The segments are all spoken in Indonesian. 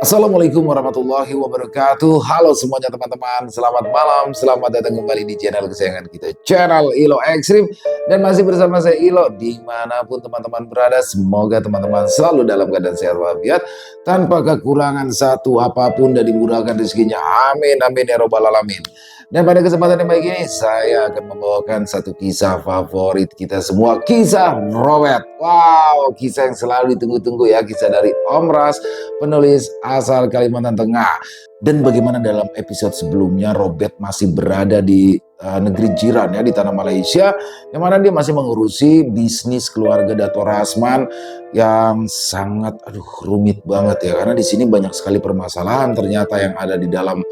Assalamualaikum warahmatullahi wabarakatuh. Halo semuanya teman-teman, selamat malam, selamat datang kembali di channel kesayangan kita, channel Ilo Ekstrim. Dan masih bersama saya Ilo, dimanapun teman-teman berada, semoga teman-teman selalu dalam keadaan sehat walafiat, tanpa kekurangan satu apapun dan dimurahkan rezekinya. Amin, amin ya robbal alamin. Dan pada kesempatan yang baik ini, saya akan membawakan satu kisah favorit kita semua, kisah Robert. Wow, kisah yang selalu ditunggu-tunggu ya, kisah dari Om Ras, penulis asal Kalimantan Tengah. Dan bagaimana dalam episode sebelumnya Robert masih berada di negeri jiran ya, di tanah Malaysia, yang mana dia masih mengurusi bisnis keluarga Dato' Rasman yang sangat rumit banget ya, karena di sini banyak sekali permasalahan ternyata yang ada di dalam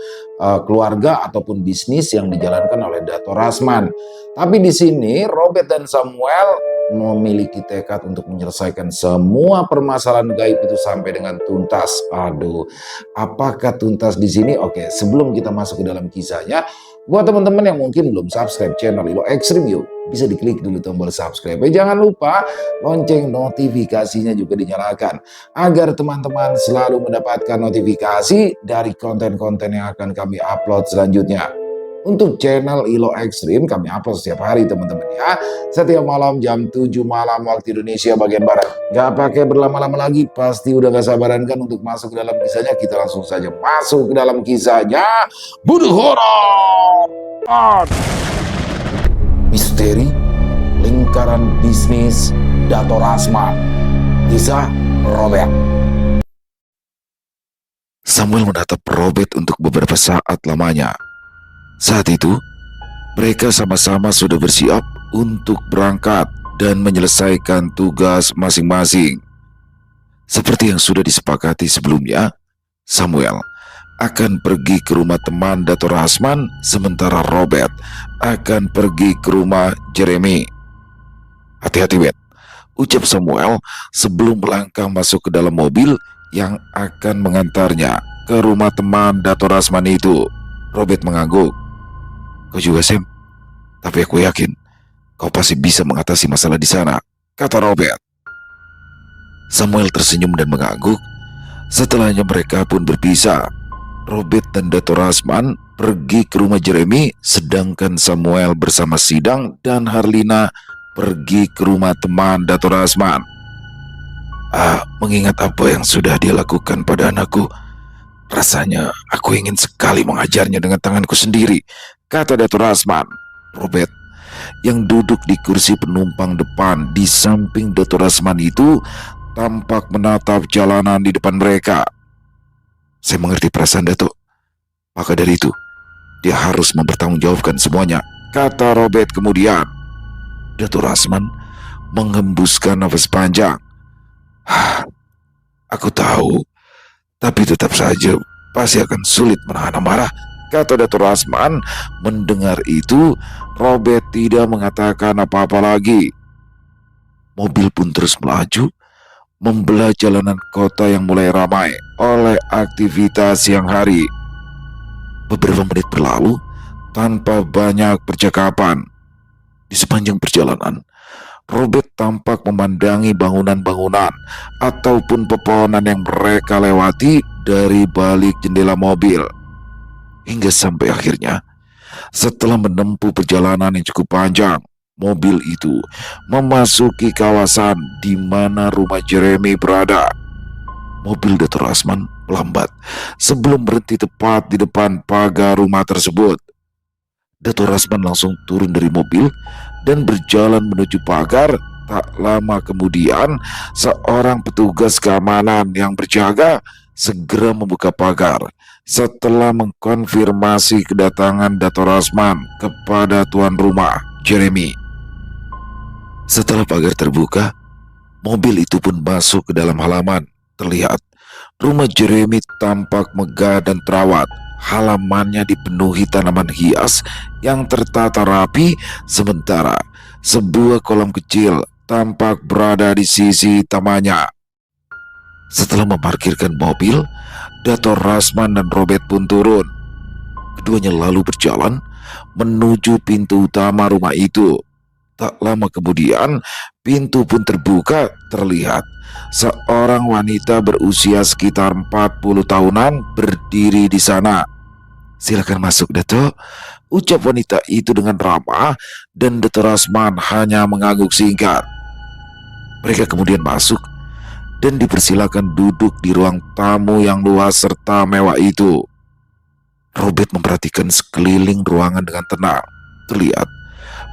keluarga ataupun bisnis yang dijalankan oleh Dato' Rasman. Tapi di sini Robert dan Samuel memiliki tekad untuk menyelesaikan semua permasalahan gaib itu sampai dengan tuntas. Aduh, apakah tuntas di sini? Oke, sebelum kita masuk ke dalam kisahnya, buat teman-teman yang mungkin belum subscribe channel Ilo Ekstrim yuk, bisa diklik dulu tombol subscribe. Jangan lupa lonceng notifikasinya juga dinyalakan agar teman-teman selalu mendapatkan notifikasi dari konten-konten yang akan kami upload selanjutnya. Untuk channel Ilo Ekstrim kami upload setiap hari teman-teman ya. Setiap malam jam 7 malam waktu Indonesia bagian Barat. Gak pakai berlama-lama lagi, pasti udah gak sabaran kan untuk masuk ke dalam kisahnya. Kita langsung saja masuk ke dalam kisahnya. Bunuh horor. Misteri lingkaran bisnis Dato' Rasman. Kisah Robert. Samuel menatap Robert untuk beberapa saat lamanya. Saat itu, mereka sama-sama sudah bersiap untuk berangkat dan menyelesaikan tugas masing-masing. Seperti yang sudah disepakati sebelumnya, Samuel akan pergi ke rumah teman Dato' Rasman, sementara Robert akan pergi ke rumah Jeremy. "Hati-hati, Bet," ucap Samuel sebelum melangkah masuk ke dalam mobil yang akan mengantarnya ke rumah teman Dato' Rasman itu. Robert mengangguk. "Kau juga, Sam. Tapi aku yakin kau pasti bisa mengatasi masalah di sana," kata Robert. Samuel tersenyum dan mengangguk. Setelahnya mereka pun berpisah. Robert dan Dato' Rasman pergi ke rumah Jeremy, sedangkan Samuel bersama Sidang dan Harlina pergi ke rumah teman Dato' Rasman. Mengingat apa yang sudah dia lakukan pada anakku, rasanya aku ingin sekali mengajarnya dengan tanganku sendiri, kata Dato' Rasman. Robert yang duduk di kursi penumpang depan di samping Dato' Rasman itu tampak menatap jalanan di depan mereka. "Saya mengerti perasaan Dato'. Maka dari itu, dia harus mempertanggungjawabkan semuanya," kata Robert kemudian. Dato' Rasman menghembuskan nafas panjang. "Aku tahu, tapi tetap saja pasti akan sulit menahan amarah," kata Dato' Rasman. Mendengar itu, Robert tidak mengatakan apa-apa lagi. Mobil pun terus melaju, membelah jalanan kota yang mulai ramai oleh aktivitas siang hari. Beberapa menit berlalu tanpa banyak percakapan. Di sepanjang perjalanan, Robert tampak memandangi bangunan-bangunan ataupun pepohonan yang mereka lewati dari balik jendela mobil. Hingga sampai akhirnya, setelah menempuh perjalanan yang cukup panjang, mobil itu memasuki kawasan di mana rumah Jeremy berada. Mobil Dato' Rasman melambat sebelum berhenti tepat di depan pagar rumah tersebut. Dato' Rasman langsung turun dari mobil dan berjalan menuju pagar. Tak lama kemudian, seorang petugas keamanan yang berjaga segera membuka pagar setelah mengkonfirmasi kedatangan Dato' Rasman kepada tuan rumah, Jeremy. Setelah pagar terbuka, mobil itu pun masuk ke dalam halaman. Terlihat rumah Jeremy tampak megah dan terawat. Halamannya dipenuhi tanaman hias yang tertata rapi, sementara sebuah kolam kecil tampak berada di sisi tamannya. Setelah memarkirkan mobil, Dato' Rasman dan Robert pun turun. Keduanya lalu berjalan menuju pintu utama rumah itu. Tak lama kemudian, pintu pun terbuka. Terlihat seorang wanita berusia sekitar 40 tahunan berdiri di sana. "Silakan masuk, Dato," ucap wanita itu dengan ramah, dan Dato Rasman hanya mengangguk singkat. Mereka kemudian masuk dan dipersilakan duduk di ruang tamu yang luas serta mewah itu. Robert memperhatikan sekeliling ruangan dengan tenang. Terlihat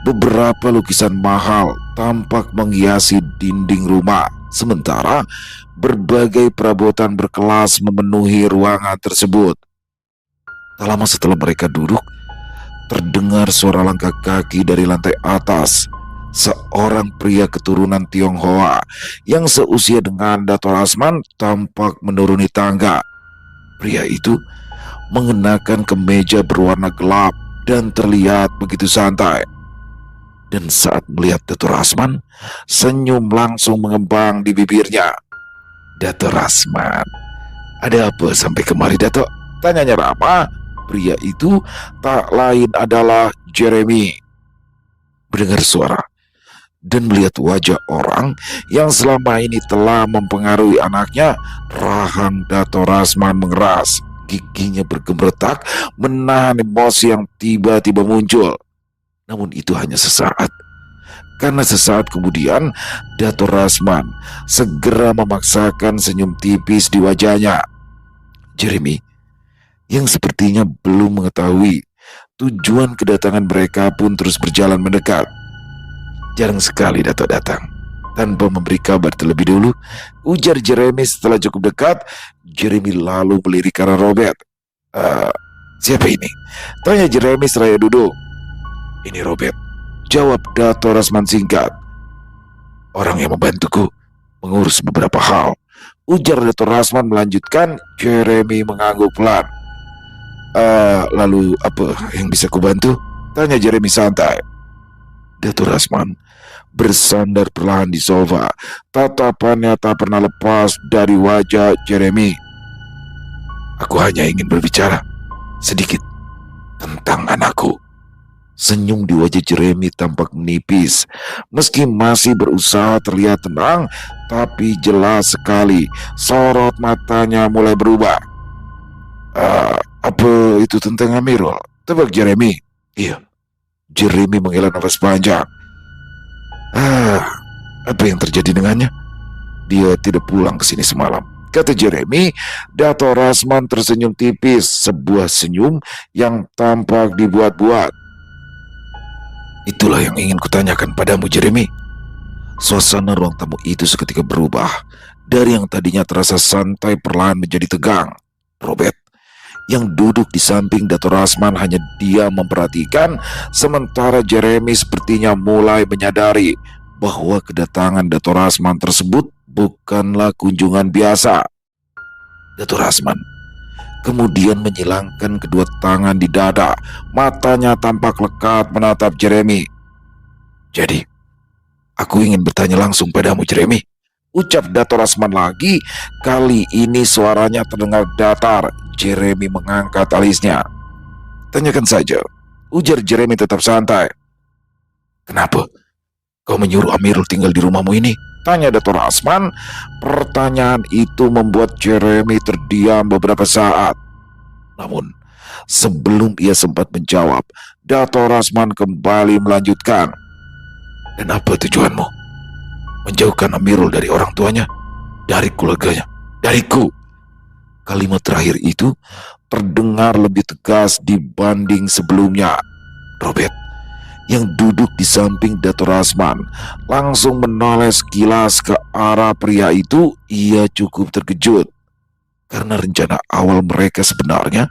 beberapa lukisan mahal tampak menghiasi dinding rumah, sementara berbagai perabotan berkelas memenuhi ruangan tersebut. Tak lama setelah mereka duduk, terdengar suara langkah kaki dari lantai atas. Seorang pria keturunan Tionghoa yang seusia dengan Dato Rasman tampak menuruni tangga. Pria itu mengenakan kemeja berwarna gelap dan terlihat begitu santai. Dan saat melihat Dato Rasman, senyum langsung mengembang di bibirnya. "Dato Rasman, ada apa sampai kemari, Dato?" tanyanya ramah. Pria itu tak lain adalah Jeremy. Mendengar suara dan melihat wajah orang yang selama ini telah mempengaruhi anaknya, rahang Dato Rasman mengeras. Giginya bergemeretak menahan emosi yang tiba-tiba muncul. Namun itu hanya sesaat, karena sesaat kemudian Dato Rasman segera memaksakan senyum tipis di wajahnya. Jeremy, yang sepertinya belum mengetahui tujuan kedatangan mereka, pun terus berjalan mendekat. "Jarang sekali Dato datang tanpa memberi kabar terlebih dulu," ujar Jeremy setelah cukup dekat. Jeremy lalu melirik ke arah Robert. Siapa ini?" tanya Jeremy seraya duduk. "Ini Robert," jawab Dato Rasman singkat. "Orang yang membantuku mengurus beberapa hal," ujar Dato Rasman melanjutkan. Jeremy mengangguk pelan. Lalu apa yang bisa kubantu?" tanya Jeremy santai. Dato Rasman bersandar perlahan di sofa. Tatapannya tak pernah lepas dari wajah Jeremy. "Aku hanya ingin berbicara sedikit tentang anakku." Senyum di wajah Jeremy tampak menipis. Meski masih berusaha terlihat tenang, tapi jelas sekali sorot matanya mulai berubah. Apa itu tentang Amirul?" tebak Jeremy. "Iya." Jeremy menghela nafas panjang. Apa yang terjadi dengannya?" "Dia tidak pulang ke sini semalam," kata Jeremy. Dato Rasman tersenyum tipis, sebuah senyum yang tampak dibuat-buat. "Itulah yang ingin kutanyakan padamu, Jeremy." Suasana ruang tamu itu seketika berubah. Dari yang tadinya terasa santai perlahan menjadi tegang. Robert, yang duduk di samping Dato Rasman, hanya diam memperhatikan, sementara Jeremy sepertinya mulai menyadari bahwa kedatangan Dato Rasman tersebut bukanlah kunjungan biasa. Dato Rasman kemudian menyilangkan kedua tangan di dada. Matanya tampak lekat menatap Jeremy. "Jadi, aku ingin bertanya langsung padamu, Jeremy," ucap Dato Rasman lagi. Kali ini suaranya terdengar datar. Jeremy mengangkat alisnya. "Tanyakan saja," ujar Jeremy tetap santai. "Kenapa kau menyuruh Amirul tinggal di rumahmu ini?" tanya Dato Rasman. Pertanyaan itu membuat Jeremy terdiam beberapa saat. Namun sebelum ia sempat menjawab, Dato Rasman kembali melanjutkan. "Dan apa tujuanmu menjauhkan Amirul dari orang tuanya, dari keluarganya, dariku?" Kalimat terakhir itu terdengar lebih tegas dibanding sebelumnya. Robert, yang duduk di samping Dato Rasman, langsung menoleh sekilas ke arah pria itu. Ia cukup terkejut, karena rencana awal mereka sebenarnya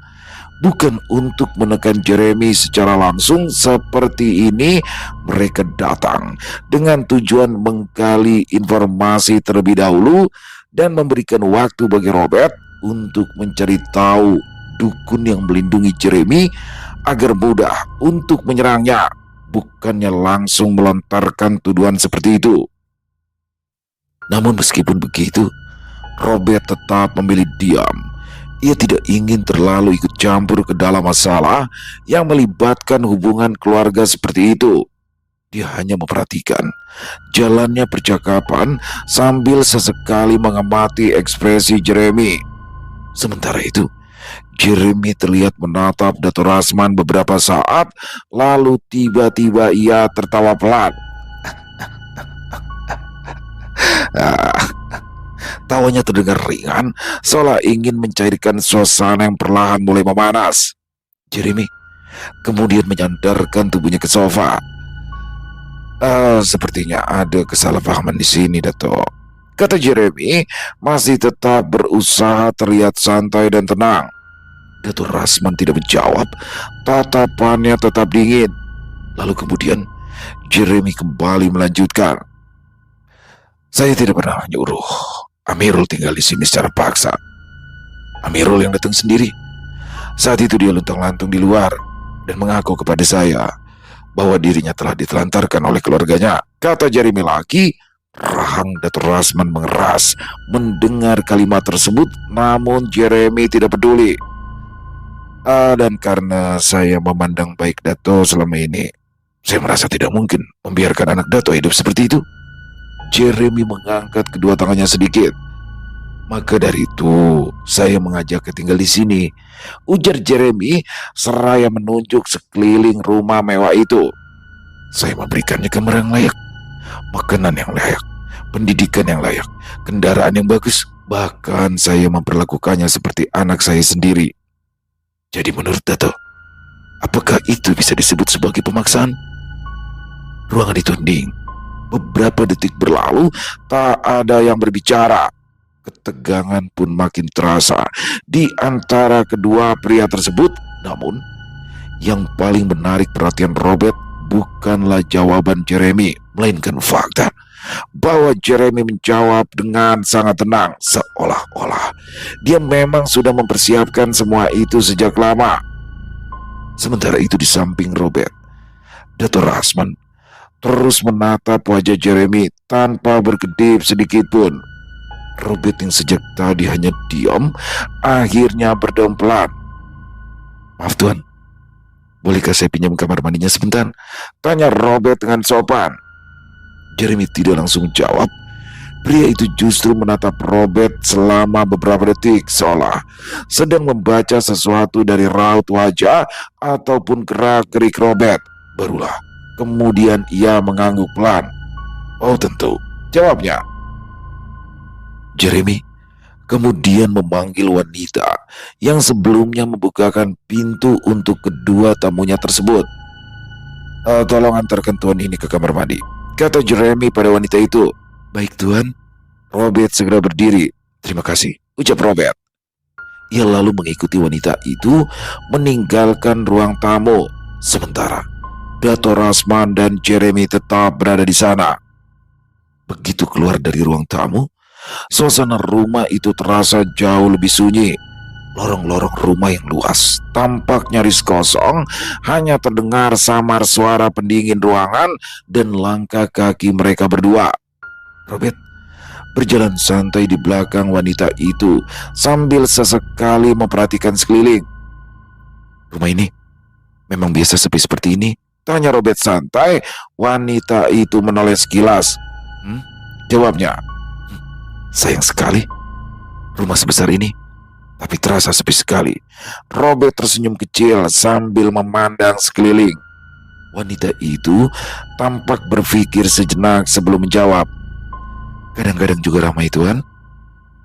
bukan untuk menekan Jeremy secara langsung seperti ini. Mereka datang dengan tujuan menggali informasi terlebih dahulu dan memberikan waktu bagi Robert untuk mencari tahu dukun yang melindungi Jeremy agar mudah untuk menyerangnya, bukannya langsung melontarkan tuduhan seperti itu. Namun meskipun begitu, Robert tetap memilih diam. Ia tidak ingin terlalu ikut campur ke dalam masalah yang melibatkan hubungan keluarga seperti itu. Dia hanya memperhatikan jalannya percakapan sambil sesekali mengamati ekspresi Jeremy. Sementara itu, Jeremy terlihat menatap Dato Rasman beberapa saat, lalu tiba-tiba ia tertawa pelan. Tawanya terdengar ringan, seolah ingin mencairkan suasana yang perlahan mulai memanas. Jeremy kemudian menyandarkan tubuhnya ke sofa. Sepertinya ada kesalahpahaman di sini, Dato. Kata Jeremy, masih tetap berusaha terlihat santai dan tenang. Dato Rasman tidak menjawab, tatapannya tetap dingin. Lalu kemudian Jeremy kembali melanjutkan. Saya tidak pernah menyuruh Amirul tinggal di sini secara paksa. Amirul yang datang sendiri. Saat itu dia luntang-lantung di luar dan mengaku kepada saya bahwa dirinya telah ditelantarkan oleh keluarganya. Kata Jeremy lagi. Rahang Dato Rasman mengeras mendengar kalimat tersebut, namun Jeremy tidak peduli. Dan karena saya memandang baik Dato selama ini, saya merasa tidak mungkin membiarkan anak Dato hidup seperti itu. Jeremy mengangkat kedua tangannya sedikit. Maka dari itu, saya mengajak tinggal di sini, ujar Jeremy seraya menunjuk sekeliling rumah mewah itu. Saya memberikannya kamar yang layak, makanan yang layak, pendidikan yang layak, kendaraan yang bagus. Bahkan saya memperlakukannya seperti anak saya sendiri. Jadi menurut Dato, apakah itu bisa disebut sebagai pemaksaan? Ruangan itu hening. Beberapa detik berlalu, tak ada yang berbicara. Ketegangan pun makin terasa di antara kedua pria tersebut. Namun, yang paling menarik perhatian Robert bukanlah jawaban Jeremy, melainkan fakta bahwa Jeremy menjawab dengan sangat tenang, seolah-olah dia memang sudah mempersiapkan semua itu sejak lama. Sementara itu di samping Robert, Dato Rasman terus menatap wajah Jeremy tanpa berkedip sedikit pun. Robert yang sejak tadi hanya diam, akhirnya berdeum pelan. Maaf Tuan, bolehkah saya pinjam kamar mandinya sebentar? Tanya Robert dengan sopan. Jeremy tidak langsung jawab. Pria itu justru menatap Robert selama beberapa detik, seolah sedang membaca sesuatu dari raut wajah ataupun gerak-gerik Robert. Barulah kemudian ia mengangguk pelan. Oh tentu, jawabnya. Jeremy kemudian memanggil wanita yang sebelumnya membukakan pintu untuk kedua tamunya tersebut. Tolong antarkan tuan ini ke kamar mandi, kata Jeremy pada wanita itu. Baik tuan. Robert segera berdiri. Terima kasih, ucap Robert. Ia lalu mengikuti wanita itu meninggalkan ruang tamu. Sementara Dato Rasman dan Jeremy tetap berada di sana. Begitu keluar dari ruang tamu, suasana rumah itu terasa jauh lebih sunyi. Lorong-lorong rumah yang luas tampak nyaris kosong, hanya terdengar samar suara pendingin ruangan dan langkah kaki mereka berdua. Robert berjalan santai di belakang wanita itu sambil sesekali memperhatikan sekeliling. Rumah ini memang biasa sepi seperti ini? Tanya Robert santai. Wanita itu menoleh sekilas. Jawabnya. Sayang sekali, rumah sebesar ini, tapi terasa sepi sekali. Robert tersenyum kecil sambil memandang sekeliling. Wanita itu tampak berpikir sejenak sebelum menjawab. Kadang-kadang juga ramai tuan.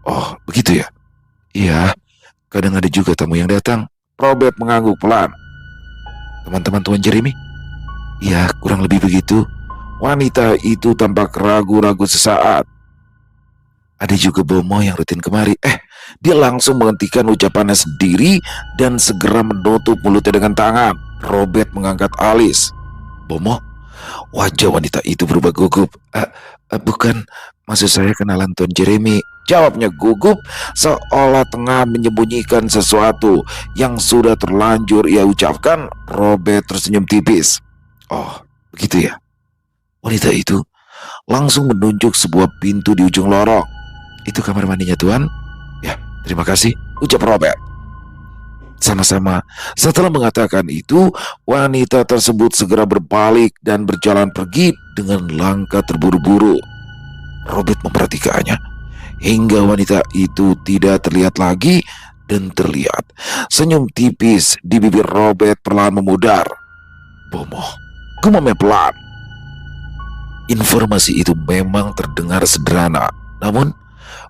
Oh, begitu ya? Iya, kadang ada juga tamu yang datang. Robert mengangguk pelan. Teman-teman tuan Jeremy? Iya, kurang lebih begitu. Wanita itu tampak ragu-ragu sesaat. Ada juga Bomo yang rutin kemari. Dia langsung menghentikan ucapannya sendiri dan segera menutup mulutnya dengan tangan. Robert mengangkat alis. Bomo? Wajah wanita itu berubah gugup. Bukan, maksud saya kenalan Tuan Jeremy. Jawabnya gugup, seolah tengah menyembunyikan sesuatu yang sudah terlanjur ia ucapkan. Robert tersenyum tipis. Oh, begitu ya? Wanita itu langsung menunjuk sebuah pintu di ujung lorong. Itu kamar mandinya tuan? Ya, terima kasih, ucap Robert. Sama-sama. Setelah mengatakan itu, wanita tersebut segera berbalik dan berjalan pergi dengan langkah terburu-buru. Robert memperhatikannya hingga wanita itu tidak terlihat lagi dan terlihat senyum tipis di bibir Robert perlahan memudar. Bomoh, gumamnya pelan. Informasi itu memang terdengar sederhana, namun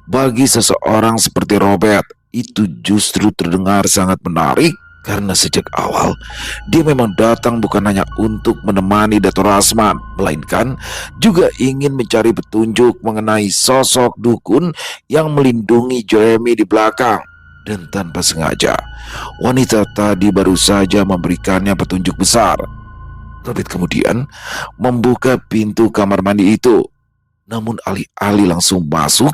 bagi seseorang seperti Robert, itu justru terdengar sangat menarik karena sejak awal dia memang datang bukan hanya untuk menemani Dato' Rasman, melainkan juga ingin mencari petunjuk mengenai sosok dukun yang melindungi Jeremy di belakang. Dan tanpa sengaja, wanita tadi baru saja memberikannya petunjuk besar. Robert kemudian membuka pintu kamar mandi itu. Namun alih-alih langsung masuk,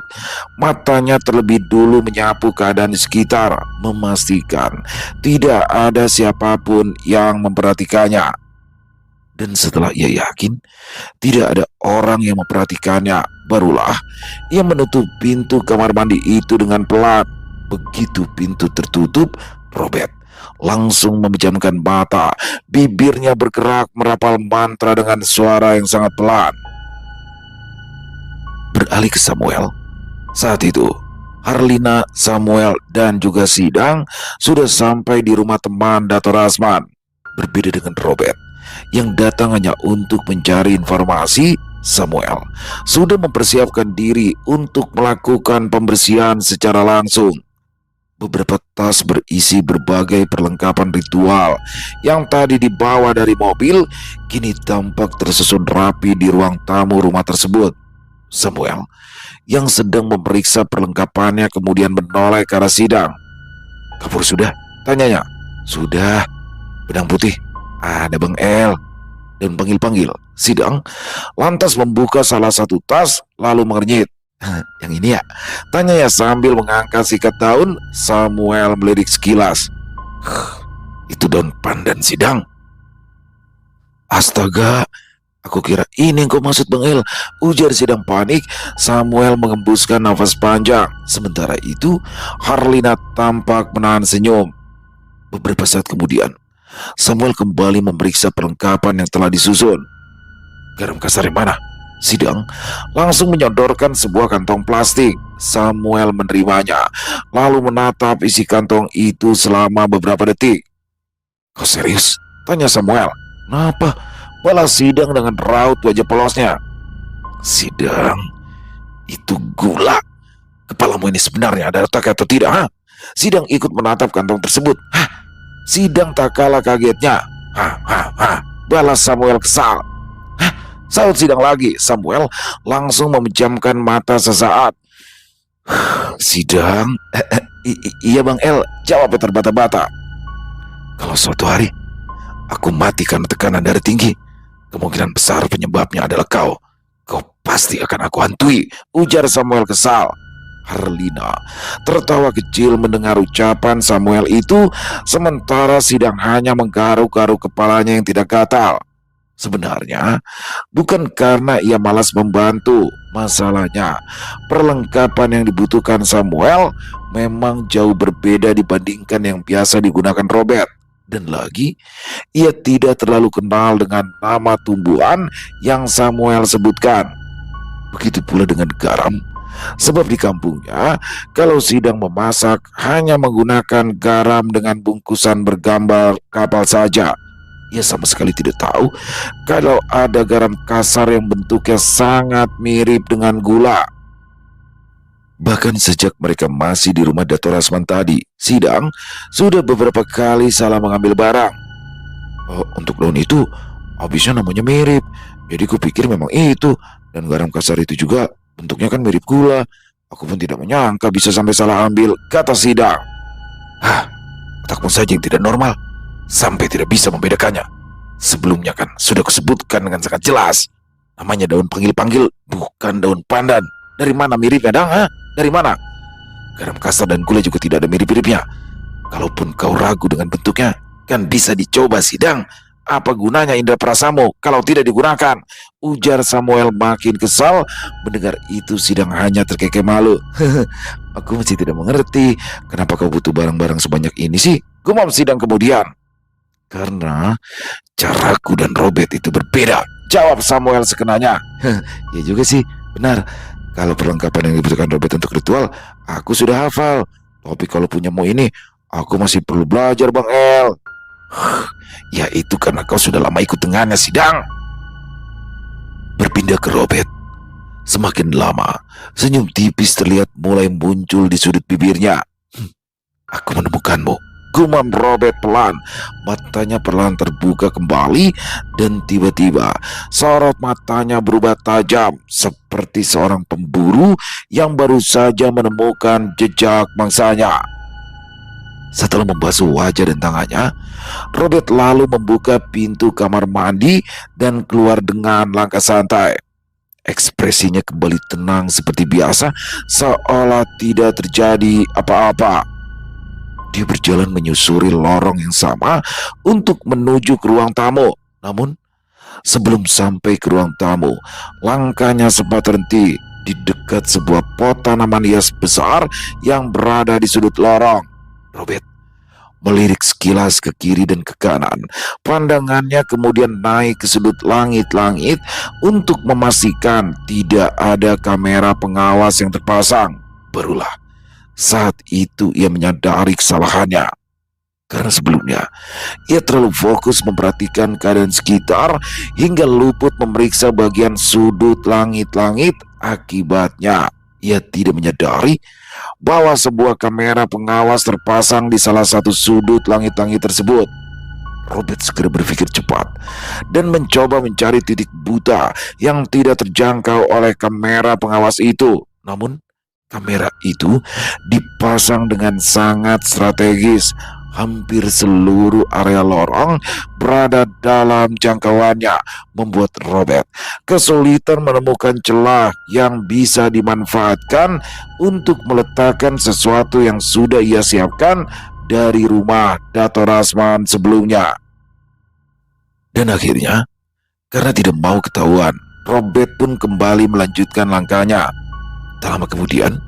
matanya terlebih dulu menyapu keadaan di sekitar, memastikan tidak ada siapapun yang memperhatikannya. Dan setelah ia yakin tidak ada orang yang memperhatikannya, barulah ia menutup pintu kamar mandi itu dengan pelan. Begitu pintu tertutup, Robert langsung memejamkan mata. Bibirnya bergerak merapal mantra dengan suara yang sangat pelan. Beralih ke Samuel. Saat itu, Harlina, Samuel, dan juga Sidang sudah sampai di rumah teman Dato' Rasman. Berbeda dengan Robert yang datang hanya untuk mencari informasi, Samuel sudah mempersiapkan diri untuk melakukan pembersihan secara langsung. Beberapa tas berisi berbagai perlengkapan ritual yang tadi dibawa dari mobil kini tampak tersusun rapi di ruang tamu rumah tersebut. Samuel yang sedang memeriksa perlengkapannya kemudian menoleh ke arah Sidang. "Kapur sudah?" tanyanya. "Sudah. Benang putih? Ada Bang El." Dan panggil-panggil. Sidang lantas membuka salah satu tas lalu mengernyit. "Yang ini ya?" tanyanya sambil mengangkat sikat daun. Samuel melirik sekilas. "Itu daun pandan, Sidang." "Astaga, aku kira ini yang kau maksud, Bang El," ujar Sidang panik. Samuel mengembuskan nafas panjang. Sementara itu, Harlina tampak menahan senyum. Beberapa saat kemudian, Samuel kembali memeriksa perlengkapan yang telah disusun. "Garam kasar yang mana?" Sidang langsung menyodorkan sebuah kantong plastik. Samuel menerimanya, lalu menatap isi kantong itu selama beberapa detik. "Kau serius?" tanya Samuel. "Kenapa?" balas Sidang dengan raut wajah polosnya. "Sidang, itu gula. Kepalamu ini sebenarnya ada otak atau tidak, ha?" Sidang ikut menatap kantong tersebut. "Hah?" Sidang tak kalah kagetnya. "Hah, balas Samuel kesal. "Hah?" saut Sidang lagi. Samuel langsung memejamkan mata sesaat. "Sidang, iya Bang El," jawabnya terbata-bata. "Kalau suatu hari aku mati karena tekanan darah tinggi, kemungkinan besar penyebabnya adalah kau. Kau pasti akan aku hantui," ujar Samuel kesal. Harlina tertawa kecil mendengar ucapan Samuel itu, sementara Sidang hanya menggaruk-garuk kepalanya yang tidak gatal. Sebenarnya bukan karena ia malas membantu. Masalahnya, perlengkapan yang dibutuhkan Samuel memang jauh berbeda dibandingkan yang biasa digunakan Robert. Dan lagi, ia tidak terlalu kenal dengan nama tumbuhan yang Samuel sebutkan. Begitu pula dengan garam. Sebab di kampungnya, kalau Sidang memasak hanya menggunakan garam dengan bungkusan bergambar kapal saja. Ia sama sekali tidak tahu kalau ada garam kasar yang bentuknya sangat mirip dengan gula. Bahkan sejak mereka masih di rumah Dato' Rasman tadi, Sidang sudah beberapa kali salah mengambil barang. Untuk daun itu, habisnya namanya mirip, jadi kupikir memang itu. Dan garam kasar itu juga bentuknya kan mirip gula. Aku pun tidak menyangka bisa sampai salah ambil, kata Sidang. Otakmu saja yang tidak normal, sampai tidak bisa membedakannya. Sebelumnya kan sudah kusebutkan dengan sangat jelas. Namanya daun panggil-panggil, bukan daun pandan. Dari mana miripnya, Dang? Dari mana? Garam kasar dan gula juga tidak ada mirip-miripnya. Kalaupun kau ragu dengan bentuknya, kan bisa dicoba, Sidang. Apa gunanya indera perasamu kalau tidak digunakan? Ujar Samuel makin kesal. Mendengar itu Sidang hanya terkekeh malu. Aku masih tidak mengerti kenapa kau butuh barang-barang sebanyak ini sih. Gumam Sidang kemudian. Karena caraku dan Robert itu berbeda, jawab Samuel sekenanya. Ya juga sih, benar. Kalau perlengkapan yang dibutuhkan Robert untuk ritual, aku sudah hafal. Tapi kalau punyamu ini, aku masih perlu belajar, Bang El. Ya itu karena kau sudah lama ikut dengannya, Sidang. Berpindah ke Robert. Semakin lama, senyum tipis terlihat mulai muncul di sudut bibirnya. Aku menemukanmu, gumam Robert pelan. Matanya perlahan terbuka kembali dan tiba-tiba sorot matanya berubah tajam seperti seorang pemburu yang baru saja menemukan jejak mangsanya. Setelah membasuh wajah dan tangannya, Robert lalu membuka pintu kamar mandi dan keluar dengan langkah santai. Ekspresinya kembali tenang seperti biasa, seolah tidak terjadi apa-apa. Dia berjalan menyusuri lorong yang sama untuk menuju ke ruang tamu. Namun, sebelum sampai ke ruang tamu, langkahnya sempat terhenti di dekat sebuah pot tanaman hias besar yang berada di sudut lorong. Robert melirik sekilas ke kiri dan ke kanan. Pandangannya kemudian naik ke sudut langit-langit untuk memastikan tidak ada kamera pengawas yang terpasang. Barulah saat itu ia menyadari kesalahannya. Karena sebelumnya ia terlalu fokus memperhatikan keadaan sekitar hingga luput memeriksa bagian sudut langit-langit. Akibatnya ia tidak menyadari bahwa sebuah kamera pengawas terpasang di salah satu sudut langit-langit tersebut. Robert segera berpikir cepat dan mencoba mencari titik buta yang tidak terjangkau oleh kamera pengawas itu. Namun, kamera itu dipasang dengan sangat strategis. Hampir seluruh area lorong berada dalam jangkauannya, membuat Robert kesulitan menemukan celah yang bisa dimanfaatkan untuk meletakkan sesuatu yang sudah ia siapkan dari rumah Dato' Rasman sebelumnya. Dan akhirnya, karena tidak mau ketahuan, Robert pun kembali melanjutkan langkahnya. Tak lama kemudian,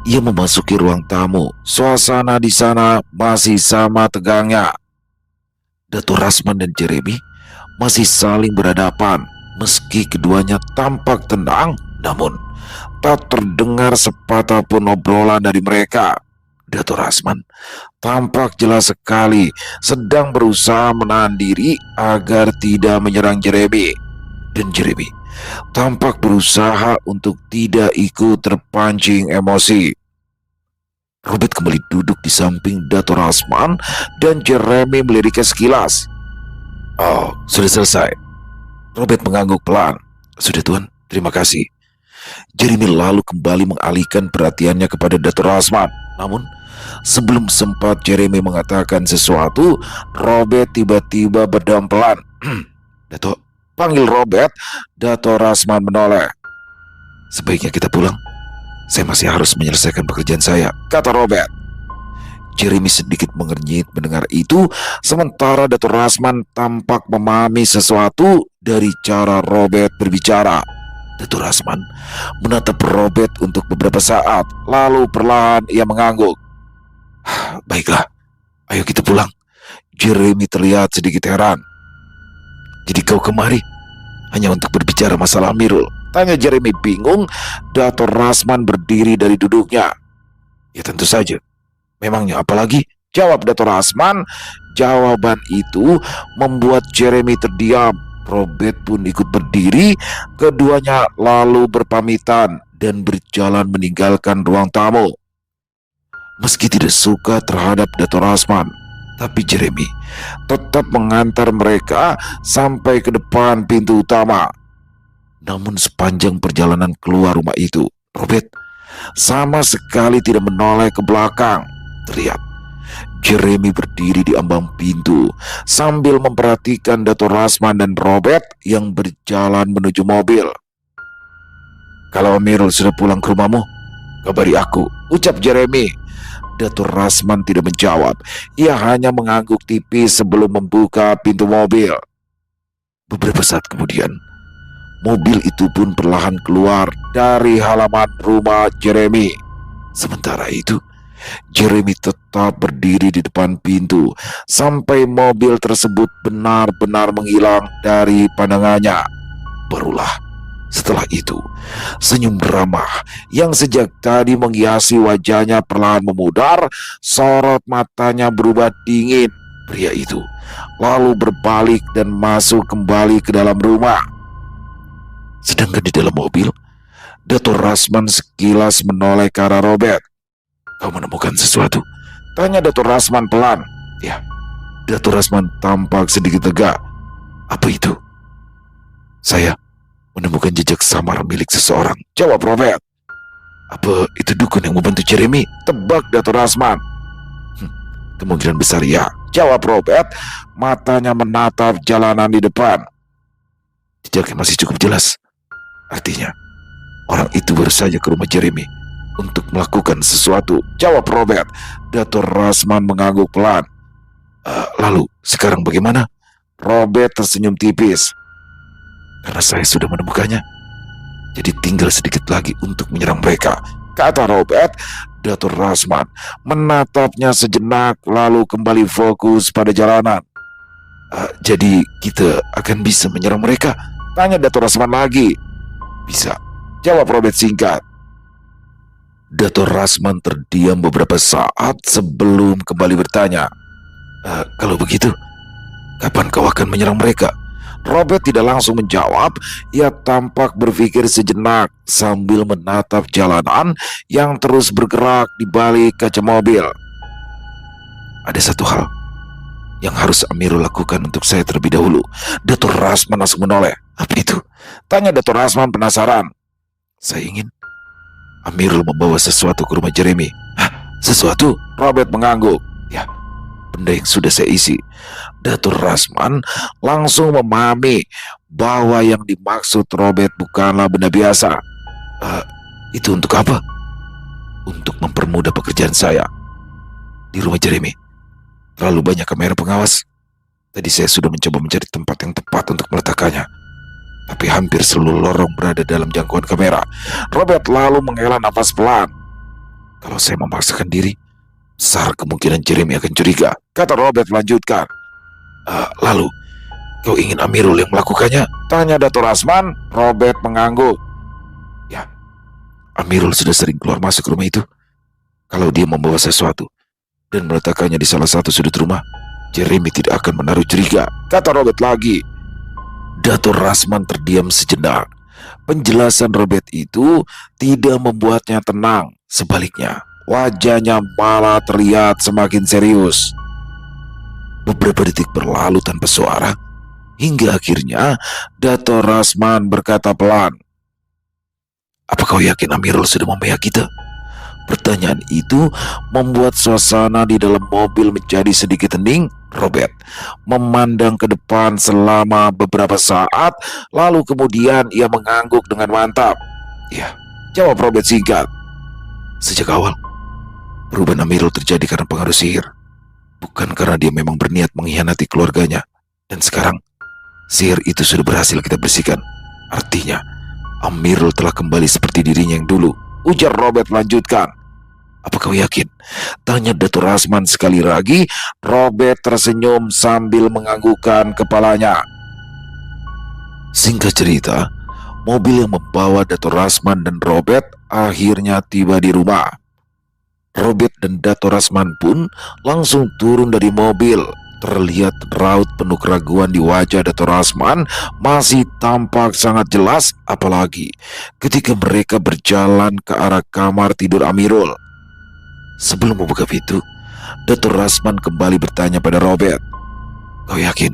ia memasuki ruang tamu. Suasana di sana masih sama tegangnya. Dato' Rasman dan Jeremy masih saling berhadapan. Meski keduanya tampak tenang, namun tak terdengar sepatah pun obrolan dari mereka. Dato' Rasman tampak jelas sekali sedang berusaha menahan diri agar tidak menyerang Jeremy. Dan Jeremy tampak berusaha untuk tidak ikut terpancing emosi. Robert kembali duduk di samping Dato' Rasman dan Jeremy meliriknya sekilas. Oh, sudah selesai. Robert mengangguk pelan. Sudah Tuan, terima kasih. Jeremy lalu kembali mengalihkan perhatiannya kepada Dato' Rasman. Namun, sebelum sempat Jeremy mengatakan sesuatu, Robert tiba-tiba berdam pelan. Dato', panggil Robert. Dato' Rasman menoleh. Sebaiknya kita pulang. Saya masih harus menyelesaikan pekerjaan saya, kata Robert. Jeremy sedikit mengernyit mendengar itu, sementara Dato' Rasman tampak memahami sesuatu dari cara Robert berbicara. Dato' Rasman menatap Robert untuk beberapa saat, lalu perlahan ia mengangguk. Baiklah, ayo kita pulang. Jeremy terlihat sedikit heran. Jadi kau kemari hanya untuk berbicara masalah Amirul? Tanya Jeremy bingung. Dato' Rasman berdiri dari duduknya. Ya tentu saja. Memangnya apalagi? Jawab Dato' Rasman. Jawaban itu membuat Jeremy terdiam. Robert pun ikut berdiri. Keduanya lalu berpamitan dan berjalan meninggalkan ruang tamu. Meski tidak suka terhadap Dato' Rasman, tapi Jeremy tetap mengantar mereka sampai ke depan pintu utama. Namun sepanjang perjalanan keluar rumah itu, Robert sama sekali tidak menoleh ke belakang. Terlihat Jeremy berdiri di ambang pintu sambil memperhatikan Dato' Rasman dan Robert yang berjalan menuju mobil. Kalau Amirul sudah pulang ke rumahmu, kabari aku, ucap Jeremy. Dato' Rasman tidak menjawab. Ia hanya mengangguk tipis sebelum membuka pintu mobil. Beberapa saat kemudian, mobil itu pun perlahan keluar dari halaman rumah Jeremy. Sementara itu, Jeremy tetap berdiri di depan pintu sampai mobil tersebut benar-benar menghilang dari pandangannya. Barulah setelah itu, senyum ramah yang sejak tadi menghiasi wajahnya perlahan memudar, sorot matanya berubah dingin. Pria itu lalu berbalik dan masuk kembali ke dalam rumah. Sedangkan di dalam mobil, Dato' Rasman sekilas menoleh ke arah Robert. "Kau menemukan sesuatu?" tanya Dato' Rasman pelan. "Ya." Dato' Rasman tampak sedikit lega. "Apa itu?" "Saya menemukan jejak samar milik seseorang," jawab Robert. "Apa itu dukun yang membantu Jeremy?" tebak Dato' Rasman. Kemungkinan besar ya," jawab Robert, matanya menatap jalanan di depan. "Jejaknya masih cukup jelas. Artinya orang itu baru saja ke rumah Jeremy untuk melakukan sesuatu," jawab Robert. Dato' Rasman mengangguk pelan. Lalu sekarang bagaimana?" Robert tersenyum tipis. "Karena saya sudah menemukannya, jadi tinggal sedikit lagi untuk menyerang mereka," kata Robert. Dato' Rasman menatapnya sejenak lalu kembali fokus pada jalanan. "Jadi kita akan bisa menyerang mereka?" tanya Dato' Rasman lagi. "Bisa," jawab Robert singkat. Dato' Rasman terdiam beberapa saat sebelum kembali bertanya, "Kalau begitu, kapan kau akan menyerang mereka?" Robert tidak langsung menjawab. Ia tampak berpikir sejenak sambil menatap jalanan yang terus bergerak di balik kaca mobil. "Ada satu hal yang harus Amirul lakukan untuk saya terlebih dahulu." Dato' Rasman langsung menoleh. "Apa itu?" tanya Dato' Rasman penasaran. "Saya ingin Amirul membawa sesuatu ke rumah Jeremy." "Hah? Sesuatu?" Robert mengangguk. "Ya, benda yang sudah saya isi." Dato' Rasman langsung memahami bahwa yang dimaksud Robert bukanlah benda biasa. Itu untuk apa?" "Untuk mempermudah pekerjaan saya. Di rumah Jeremy terlalu banyak kamera pengawas. Tadi saya sudah mencoba mencari tempat yang tepat untuk meletakkannya, tapi hampir seluruh lorong berada dalam jangkauan kamera." Robert lalu menghela nafas pelan. "Kalau saya memaksakan diri, besar kemungkinan Jeremy akan curiga," kata Robert melanjutkan. "Lalu kau ingin Amirul yang melakukannya?" tanya Dato' Rasman. Robert mengangguk. "Ya, Amirul sudah sering keluar masuk rumah itu. Kalau dia membawa sesuatu dan meletakkannya di salah satu sudut rumah, Jeremy tidak akan menaruh curiga," kata Robert lagi. Dato' Rasman terdiam sejenak. Penjelasan Robert itu tidak membuatnya tenang. Sebaliknya, wajahnya malah terlihat semakin serius. Beberapa detik berlalu tanpa suara, hingga akhirnya Dato' Rasman berkata pelan, "Apa kau yakin Amirul sudah membayar kita?" Pertanyaan itu membuat suasana di dalam mobil menjadi sedikit hening. Robert memandang ke depan selama beberapa saat, lalu kemudian ia mengangguk dengan mantap. "Ya," jawab Robert singkat. "Sejak awal, perubahan Amirul terjadi karena pengaruh sihir, bukan karena dia memang berniat mengkhianati keluarganya. Dan sekarang, sihir itu sudah berhasil kita bersihkan. Artinya, Amirul telah kembali seperti dirinya yang dulu," ujar Robert melanjutkan. "Apa kau yakin?" tanya Dato' Rasman sekali lagi. Robert tersenyum sambil menganggukkan kepalanya. Singkat cerita, mobil yang membawa Dato' Rasman dan Robert akhirnya tiba di rumah. Robert dan Dato' Rasman pun langsung turun dari mobil. Terlihat raut penuh keraguan di wajah Dato' Rasman masih tampak sangat jelas, apalagi ketika mereka berjalan ke arah kamar tidur Amirul. Sebelum membuka pintu, Dato' Rasman kembali bertanya pada Robert, "Kau yakin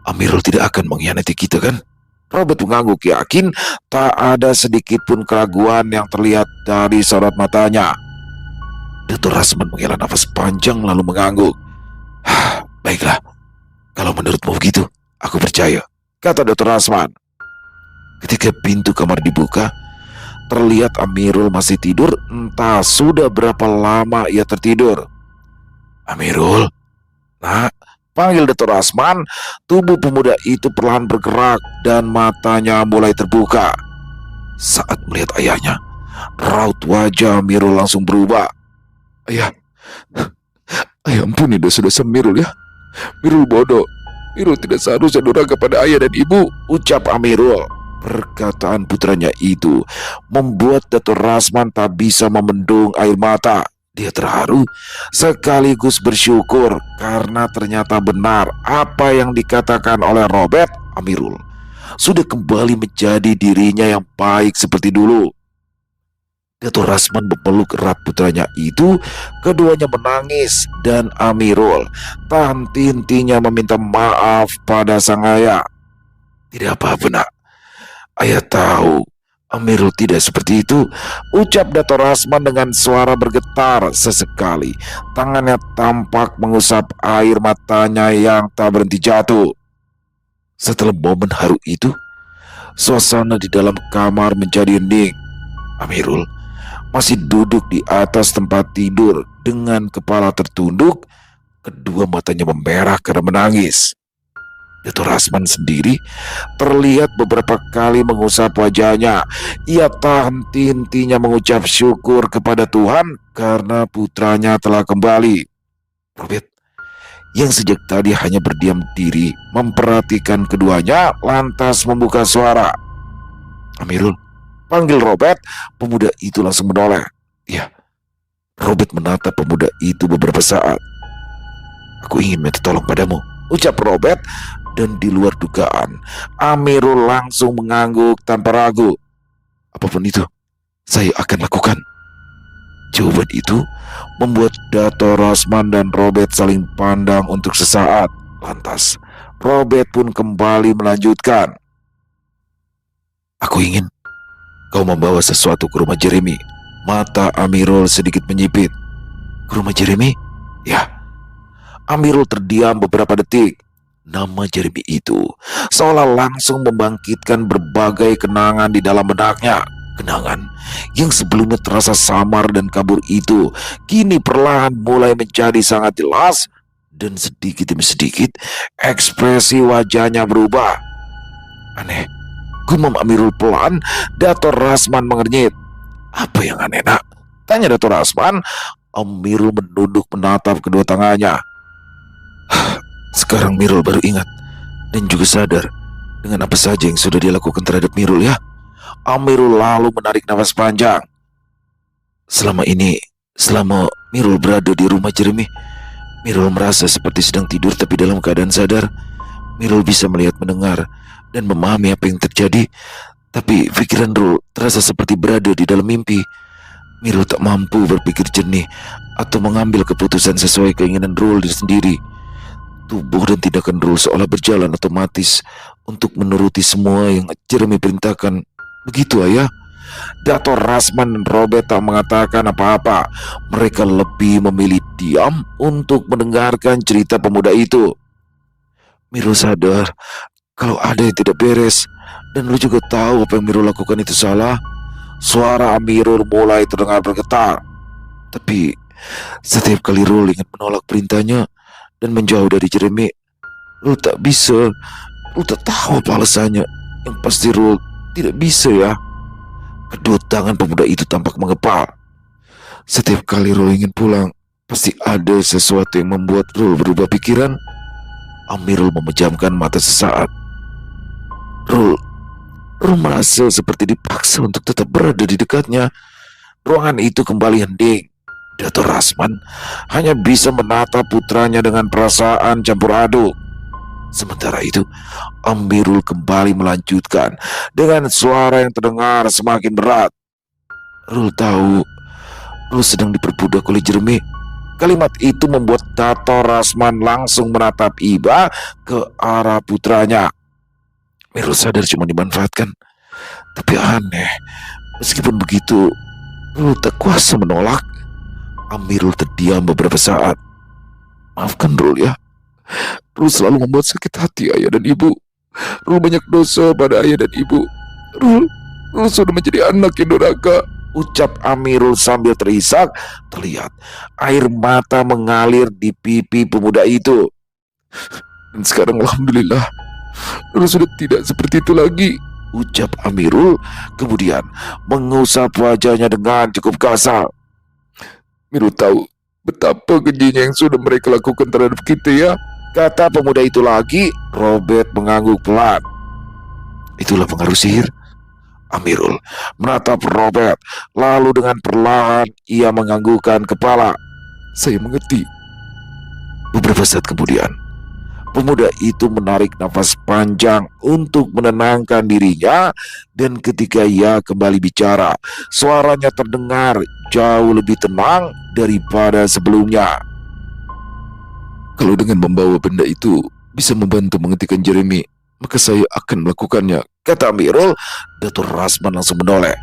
Amirul tidak akan mengkhianati kita, kan?" Robert mengangguk yakin. Tak ada sedikit pun keraguan yang terlihat dari sorot matanya. Dato' Rasman menghela nafas panjang lalu mengangguk. "Baiklah, kalau menurutmu begitu, aku percaya," kata Dato' Rasman. Ketika pintu kamar dibuka, terlihat Amirul masih tidur. Entah sudah berapa lama ia tertidur. "Amirul, nak," panggil Dato' Rasman. Tubuh pemuda itu perlahan bergerak dan matanya mulai terbuka. Saat melihat ayahnya, raut wajah Amirul langsung berubah. Ayah, ayah ampuni dosa-dosa Mirul ya. Mirul bodoh. Mirul tidak seharusnya durhaka pada ayah dan ibu, ucap Amirul. Perkataan putranya itu membuat Dato' Rasman tak bisa membendung air mata. Dia terharu sekaligus bersyukur karena ternyata benar apa yang dikatakan oleh Robert. Amirul sudah kembali menjadi dirinya yang baik seperti dulu. Dato' Rasman memeluk erat putranya itu. Keduanya menangis dan Amirul tak henti-hentinya meminta maaf pada sang ayah. Tidak apa-apa nak, ayah tahu Amirul tidak seperti itu, ucap Dato' Rasman dengan suara bergetar sesekali. Tangannya tampak mengusap air matanya yang tak berhenti jatuh. Setelah momen haru itu, suasana di dalam kamar menjadi hening. Amirul masih duduk di atas tempat tidur dengan kepala tertunduk, kedua matanya memerah karena menangis. Dato' Rasman sendiri terlihat beberapa kali mengusap wajahnya. Ia tak henti-hentinya mengucap syukur kepada Tuhan karena putranya telah kembali. Robert, yang sejak tadi hanya berdiam diri memperhatikan keduanya, lantas membuka suara. Amirul, panggil Robert. Pemuda itu langsung menoleh. Ya, Robert menatap pemuda itu beberapa saat. Aku ingin minta tolong padamu, ucap Robert. Dan di luar dugaan, Amirul langsung mengangguk tanpa ragu. Apapun itu, saya akan lakukan. Jawaban itu membuat Dato' Rasman dan Robert saling pandang untuk sesaat. Lantas, Robert pun kembali melanjutkan. Aku ingin kau membawa sesuatu ke rumah Jeremy. Mata Amirul sedikit menyipit. Ke rumah Jeremy? Ya. Amirul terdiam beberapa detik. Nama Jeremy itu seolah langsung membangkitkan berbagai kenangan di dalam benaknya. Kenangan yang sebelumnya terasa samar dan kabur itu kini perlahan mulai menjadi sangat jelas, dan sedikit demi sedikit ekspresi wajahnya berubah. Aneh, gumam Amirul pelan. Dato' Rasman mengernyit. Apa yang aneh nak? Tanya Dato' Rasman. Amirul menunduk menatap kedua tangannya. Sekarang Mirul baru ingat dan juga sadar dengan apa saja yang sudah dia lakukan terhadap Mirul ya. Amirul lalu menarik nafas panjang. Selama ini, selama Mirul berada di rumah Jeremy, Mirul merasa seperti sedang tidur tapi dalam keadaan sadar. Mirul bisa melihat, mendengar, dan memahami apa yang terjadi. Tapi pikiran Rul terasa seperti berada di dalam mimpi. Mirul tak mampu berpikir jernih atau mengambil keputusan sesuai keinginan Rul sendiri. Tubuh dan tindakan Rul seolah berjalan otomatis untuk menuruti semua yang Jeremy perintahkan. Begitu ayah. Dato' Rasman dan Robert tak mengatakan apa-apa. Mereka lebih memilih diam untuk mendengarkan cerita pemuda itu. Mirul sadar kalau ada yang tidak beres, dan lu juga tahu apa yang Mirul lakukan itu salah. Suara Amirul mulai terdengar bergetar. Tapi setiap kali Rul ingin menolak perintahnya dan menjauh dari Jeremy, Rul tak bisa. Rul tak tahu apa alasannya. Yang pasti Rul tidak bisa ya. Kedua tangan pemuda itu tampak mengepal. Setiap kali Rul ingin pulang, pasti ada sesuatu yang membuat Rul berubah pikiran. Amirul memejamkan mata sesaat. Rul merasa seperti dipaksa untuk tetap berada di dekatnya. Ruangan itu kembali hening. Dato' Rasman hanya bisa menatap putranya dengan perasaan campur aduk. Sementara itu, Amirul kembali melanjutkan dengan suara yang terdengar semakin berat. Rul tahu, Rul sedang diperbudak oleh Jeremy. Kalimat itu membuat Dato' Rasman langsung menatap iba ke arah putranya. Mirul sadar cuma dimanfaatkan. Tapi aneh, meskipun begitu, Rul tak kuasa menolak. Amirul terdiam beberapa saat. Maafkan Rul ya. Rul selalu membuat sakit hati ayah dan ibu. Rul banyak dosa pada ayah dan ibu. Rul sudah menjadi anak yang durhaka, ucap Amirul sambil terisak. Terlihat air mata mengalir di pipi pemuda itu. Dan sekarang alhamdulillah, Rul sudah tidak seperti itu lagi, ucap Amirul, kemudian mengusap wajahnya dengan cukup kasar. Mirul tahu Betapa kejinya yang sudah mereka lakukan terhadap kita ya. Kata pemuda itu lagi. Robert mengangguk pelan. Itulah pengaruh sihir. Amirul menatap Robert, lalu dengan perlahan ia menganggukkan kepala. Saya mengerti. Beberapa saat kemudian, pemuda itu menarik nafas panjang untuk menenangkan dirinya, dan ketika ia kembali bicara, suaranya terdengar jauh lebih tenang daripada sebelumnya. Kalau dengan membawa benda itu bisa membantu menghentikan Jeremy, maka saya akan melakukannya, kata Amirul. Datuk Rasman langsung menoleh.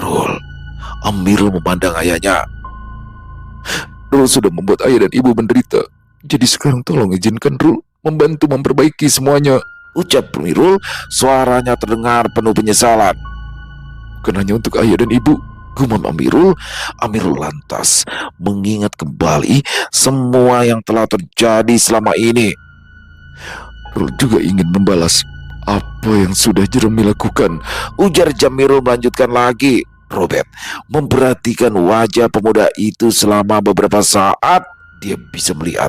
Rul, Amirul memandang ayahnya. Rul sudah membuat ayah dan ibu menderita. Jadi sekarang tolong izinkan Rul membantu memperbaiki semuanya, ucap Amirul. Suaranya terdengar penuh penyesalan. Bukan hanya untuk ayah dan ibu, gumam Amirul. Amirul lantas mengingat kembali semua yang telah terjadi selama ini. Rul juga ingin membalas apa yang sudah Jeremy lakukan, ujar Jamirul melanjutkan lagi. Robert memperhatikan wajah pemuda itu selama beberapa saat. Dia bisa melihat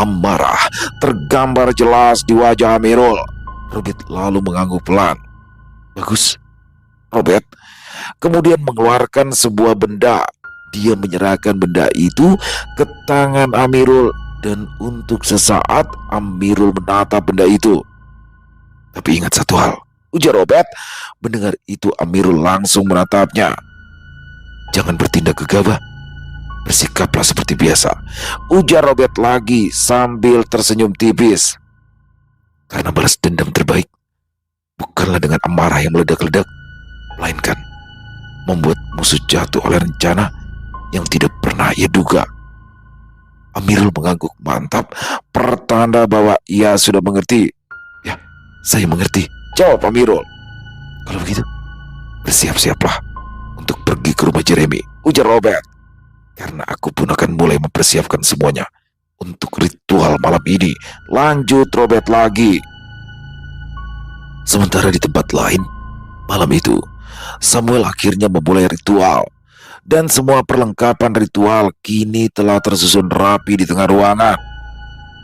amarah tergambar jelas di wajah Amirul. Robert lalu mengangguk pelan. Bagus. Robert kemudian mengeluarkan sebuah benda. Dia menyerahkan benda itu ke tangan Amirul, dan untuk sesaat Amirul menatap benda itu. Tapi ingat satu hal, ujar Robert. Mendengar itu Amirul langsung menatapnya. Jangan bertindak gegabah. Bersikaplah seperti biasa, ujar Robert lagi sambil tersenyum tipis. Karena balas dendam terbaik bukanlah dengan amarah yang meledak-ledak, melainkan membuat musuh jatuh oleh rencana yang tidak pernah ia duga. Amirul mengangguk mantap, pertanda bahwa ia sudah mengerti. Ya, saya mengerti, jawab Amirul. Kalau begitu, bersiap-siaplah untuk pergi ke rumah Jeremy, ujar Robert. Karena aku pun akan mulai mempersiapkan semuanya untuk ritual malam ini, lanjut Robert lagi. Sementara di tempat lain, malam itu, Samuel akhirnya memulai ritual. Dan semua perlengkapan ritual kini telah tersusun rapi di tengah ruangan.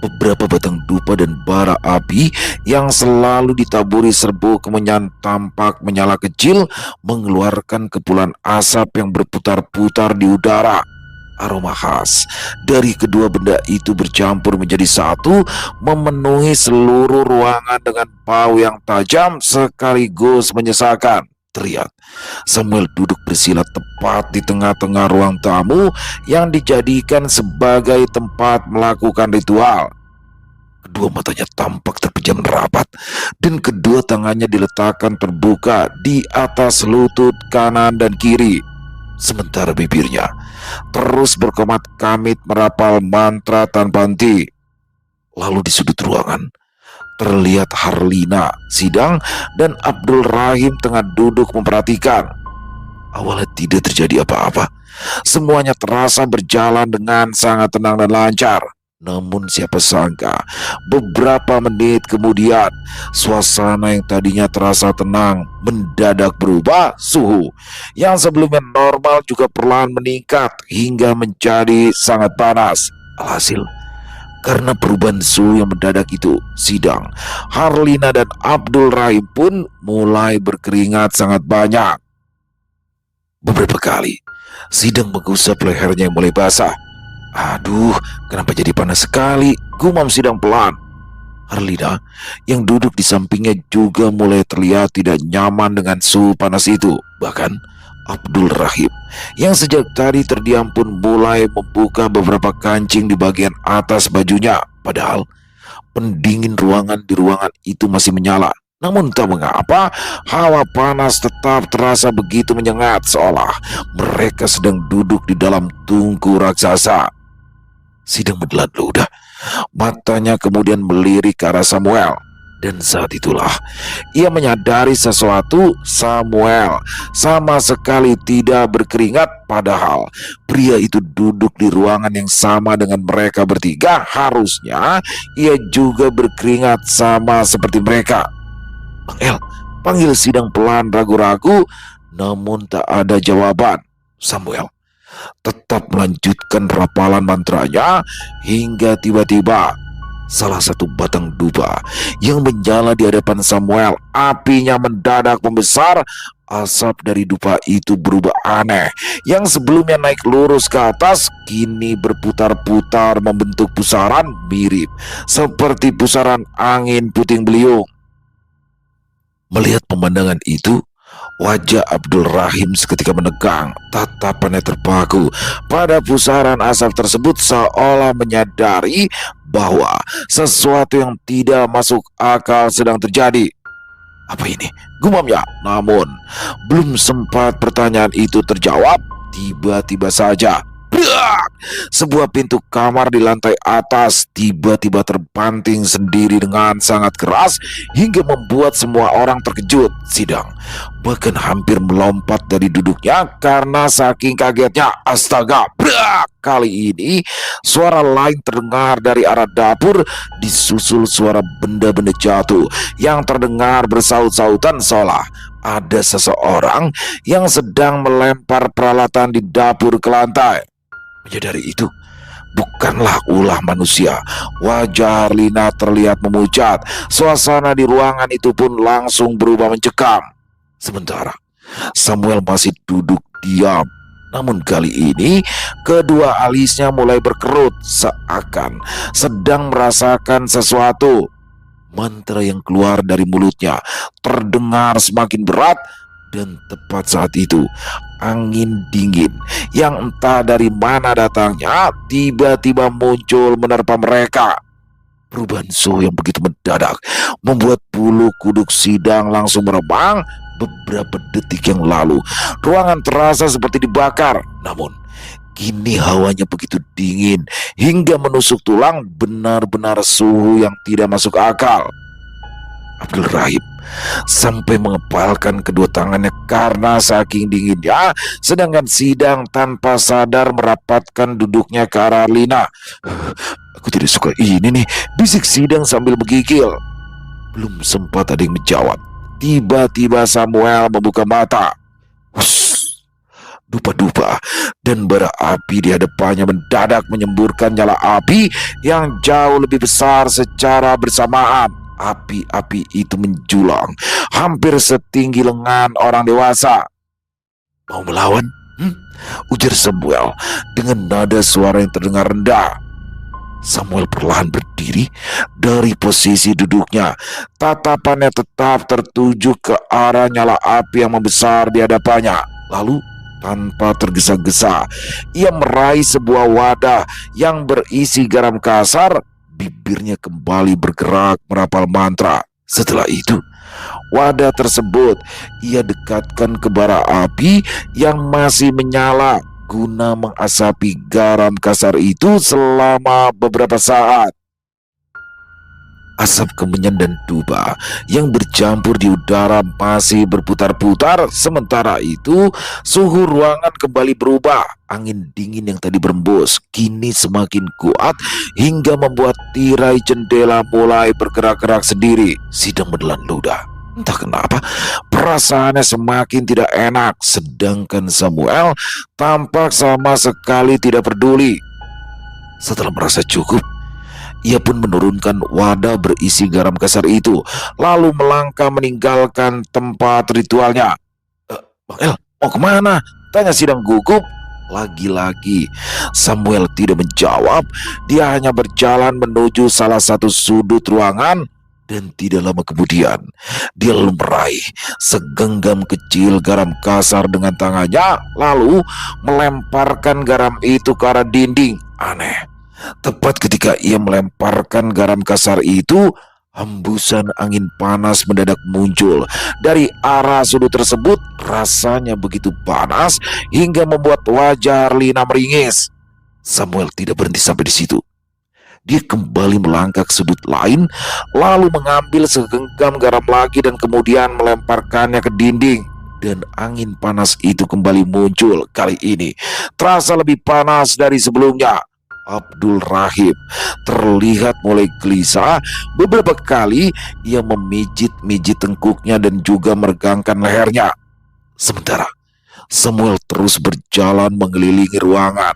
Beberapa batang dupa dan bara api yang selalu ditaburi serbuk kemenyan tampak menyala kecil, mengeluarkan kepulan asap yang berputar-putar di udara. Aroma khas dari kedua benda itu bercampur menjadi satu, memenuhi seluruh ruangan dengan bau yang tajam sekaligus menyesakan. Terlihat Samuel duduk bersila tepat di tengah-tengah ruang tamu yang dijadikan sebagai tempat melakukan ritual. Kedua matanya tampak terpejam rapat, dan kedua tangannya diletakkan terbuka di atas lutut kanan dan kiri. Sementara bibirnya terus berkomat kamit merapal mantra tanpa henti. Lalu di sudut ruangan terlihat Harlina, Sidang, dan Abdul Rahim tengah duduk memperhatikan. Awalnya tidak terjadi apa-apa. Semuanya terasa berjalan dengan sangat tenang dan lancar. Namun siapa sangka beberapa menit kemudian suasana yang tadinya terasa tenang mendadak berubah. Suhu yang sebelumnya normal juga perlahan meningkat hingga menjadi sangat panas. Alhasil, karena perubahan suhu yang mendadak itu, Sidang, Harlina, dan Abdul Rahim pun mulai berkeringat sangat banyak. Beberapa kali Sidang mengusap lehernya yang mulai basah. Aduh, kenapa jadi panas sekali, gumam Sidang pelan. Harlina yang duduk di sampingnya juga mulai terlihat tidak nyaman dengan suhu panas itu. Bahkan Abdul Rahim yang sejak tadi terdiam pun mulai membuka beberapa kancing di bagian atas bajunya. Padahal pendingin ruangan di ruangan itu masih menyala. Namun tak mengapa, hawa panas tetap terasa begitu menyengat, seolah mereka sedang duduk di dalam tungku raksasa. Sidang menelan ludah. Matanya kemudian melirik ke arah Samuel. Dan saat itulah ia menyadari sesuatu. Samuel sama sekali tidak berkeringat, padahal pria itu duduk di ruangan yang sama dengan mereka bertiga. Harusnya ia juga berkeringat sama seperti mereka. Bang El, panggil Sidang pelan ragu-ragu, namun tak ada jawaban. Samuel tetap melanjutkan rapalan mantranya hingga tiba-tiba salah satu batang dupa yang menyala di hadapan Samuel, apinya mendadak membesar. Asap dari dupa itu berubah aneh. Yang sebelumnya naik lurus ke atas, kini berputar-putar membentuk pusaran mirip seperti pusaran angin puting beliung. Melihat pemandangan itu, wajah Abdul Rahim seketika menegang, tatapannya terpaku pada pusaran asap tersebut seolah menyadari bahwa sesuatu yang tidak masuk akal sedang terjadi. Apa ini? Gumamnya. Namun, belum sempat pertanyaan itu terjawab, tiba-tiba saja brak! Sebuah pintu kamar di lantai atas tiba-tiba terbanting sendiri dengan sangat keras hingga membuat semua orang terkejut. Sidang bahkan hampir melompat dari duduknya karena saking kagetnya. Astaga, brak! Kali ini suara lain terdengar dari arah dapur, disusul suara benda-benda jatuh yang terdengar bersaut-sautan seolah ada seseorang yang sedang melempar peralatan di dapur ke lantai. Menyadari itu, bukanlah ulah manusia. Wajah Arlina terlihat memucat. Suasana di ruangan itu pun langsung berubah mencekam. Sementara Samuel masih duduk diam. Namun kali ini kedua alisnya mulai berkerut seakan sedang merasakan sesuatu. Mantra yang keluar dari mulutnya terdengar semakin berat. Dan tepat saat itu, angin dingin yang entah dari mana datangnya tiba-tiba muncul menerpa mereka. Perubahan suhu yang begitu mendadak membuat bulu kuduk Sidang langsung meremang. Beberapa detik yang lalu, ruangan terasa seperti dibakar. Namun, kini hawanya begitu dingin hingga menusuk tulang, benar-benar suhu yang tidak masuk akal. Abdul Rahim sampai mengepalkan kedua tangannya karena saking dinginnya, sedangkan Sidang tanpa sadar merapatkan duduknya ke arah Arlina. Aku tidak suka ini nih, bisik Sidang sambil menggigil. Belum sempat ada yang menjawab, tiba-tiba Samuel membuka mata. Hush! Dupa-dupa dan bara api di hadapannya mendadak menyemburkan nyala api yang jauh lebih besar secara bersamaan. Api-api itu menjulang hampir setinggi lengan orang dewasa. Mau melawan? Ujar Samuel dengan nada suara yang terdengar rendah. Samuel perlahan berdiri dari posisi duduknya. Tatapannya tetap tertuju ke arah nyala api yang membesar di hadapannya. Lalu tanpa tergesa-gesa, ia meraih sebuah wadah yang berisi garam kasar. Bibirnya kembali bergerak merapal mantra. Setelah itu, wadah tersebut ia dekatkan ke bara api yang masih menyala guna mengasapi garam kasar itu selama beberapa saat. Asap kemenyan dan dupa yang bercampur di udara masih berputar-putar. Sementara itu, suhu ruangan kembali berubah. Angin dingin yang tadi berembus kini semakin kuat hingga membuat tirai jendela mulai bergerak-gerak sendiri. Sidang menelan ludah. Entah kenapa, perasaannya semakin tidak enak. Sedangkan Samuel tampak sama sekali tidak peduli. Setelah merasa cukup, ia pun menurunkan wadah berisi garam kasar itu, lalu melangkah meninggalkan tempat ritualnya. Bang El, mau kemana? Tanya Sidang gugup. Lagi-lagi Samuel tidak menjawab. Dia hanya berjalan menuju salah satu sudut ruangan. Dan tidak lama kemudian, dia lalu meraih segenggam kecil garam kasar dengan tangannya, lalu melemparkan garam itu ke arah dinding. Aneh, tepat ketika ia melemparkan garam kasar itu, hembusan angin panas mendadak muncul dari arah sudut tersebut. Rasanya begitu panas hingga membuat wajah Arlina meringis. Samuel tidak berhenti sampai di situ. Dia kembali melangkah ke sudut lain, lalu mengambil segenggam garam lagi dan kemudian melemparkannya ke dinding. Dan angin panas itu kembali muncul. Kali ini terasa lebih panas dari sebelumnya. Abdul Rahim terlihat mulai gelisah. Beberapa kali ia memijit-mijit tengkuknya dan juga meregangkan lehernya. Sementara Samuel terus berjalan mengelilingi ruangan.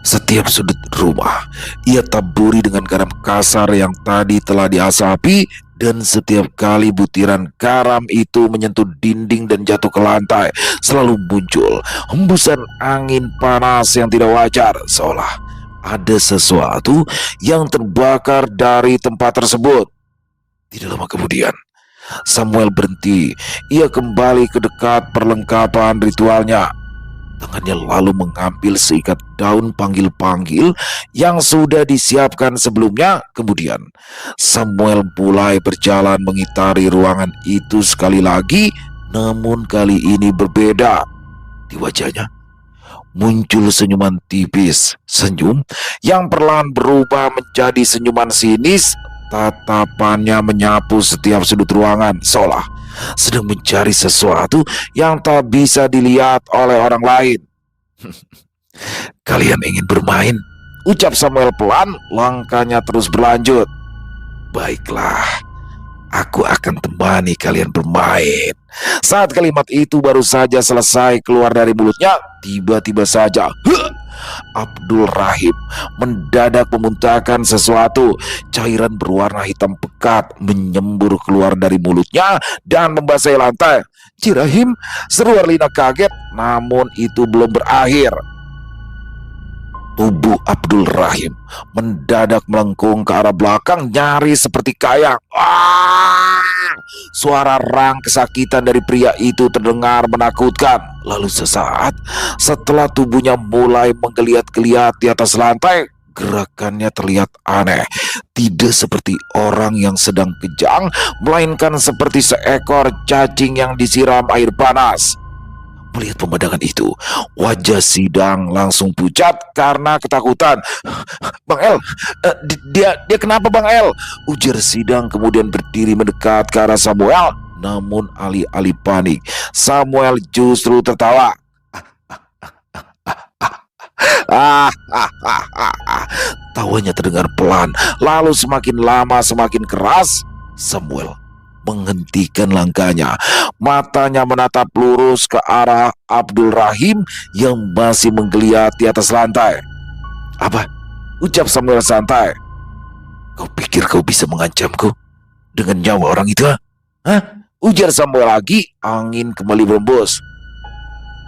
Setiap sudut rumah ia taburi dengan garam kasar yang tadi telah diasapi, dan setiap kali butiran garam itu menyentuh dinding dan jatuh ke lantai, selalu muncul hembusan angin panas yang tidak wajar, seolah ada sesuatu yang terbakar dari tempat tersebut. Tidak lama kemudian, Samuel berhenti. Ia kembali ke dekat perlengkapan ritualnya. Tangannya lalu mengambil seikat daun panggil-panggil yang sudah disiapkan sebelumnya. Kemudian Samuel mulai berjalan mengitari ruangan itu sekali lagi, namun kali ini berbeda. Di wajahnya muncul senyuman tipis, senyum yang perlahan berubah menjadi senyuman sinis. Tatapannya menyapu setiap sudut ruangan, seolah sedang mencari sesuatu yang tak bisa dilihat oleh orang lain. "Kalian ingin bermain?" ucap Samuel pelan, langkahnya terus berlanjut. "Baiklah, aku akan temani kalian bermain." Saat kalimat itu baru saja selesai keluar dari mulutnya, tiba-tiba saja Abdul Rahim mendadak memuntahkan sesuatu. Cairan berwarna hitam pekat menyembur keluar dari mulutnya dan membasahi lantai. "Cirahim!" seru Arlina kaget, namun itu belum berakhir. Tubuh Abdul Rahim mendadak melengkung ke arah belakang, nyaris seperti kayang. Suara rang kesakitan dari pria itu terdengar menakutkan. Lalu sesaat setelah tubuhnya mulai menggeliat-geliat di atas lantai, gerakannya terlihat aneh. Tidak seperti orang yang sedang kejang, melainkan seperti seekor cacing yang disiram air panas. Melihat pemandangan itu, wajah Sidang langsung pucat karena ketakutan. "Bang El, dia kenapa Bang El?" ujar Sidang kemudian berdiri mendekat ke arah Samuel. Namun alih-alih panik, Samuel justru tertawa. Tawanya terdengar pelan, lalu semakin lama semakin keras. Samuel menghentikan langkahnya. Matanya menatap lurus ke arah Abdul Rahim yang masih menggeliat di atas lantai. "Apa?" ucap Samuel santai. "Kau pikir kau bisa mengancamku dengan nyawa orang itu? Hah?" ujar Samuel lagi. Angin kembali berembus.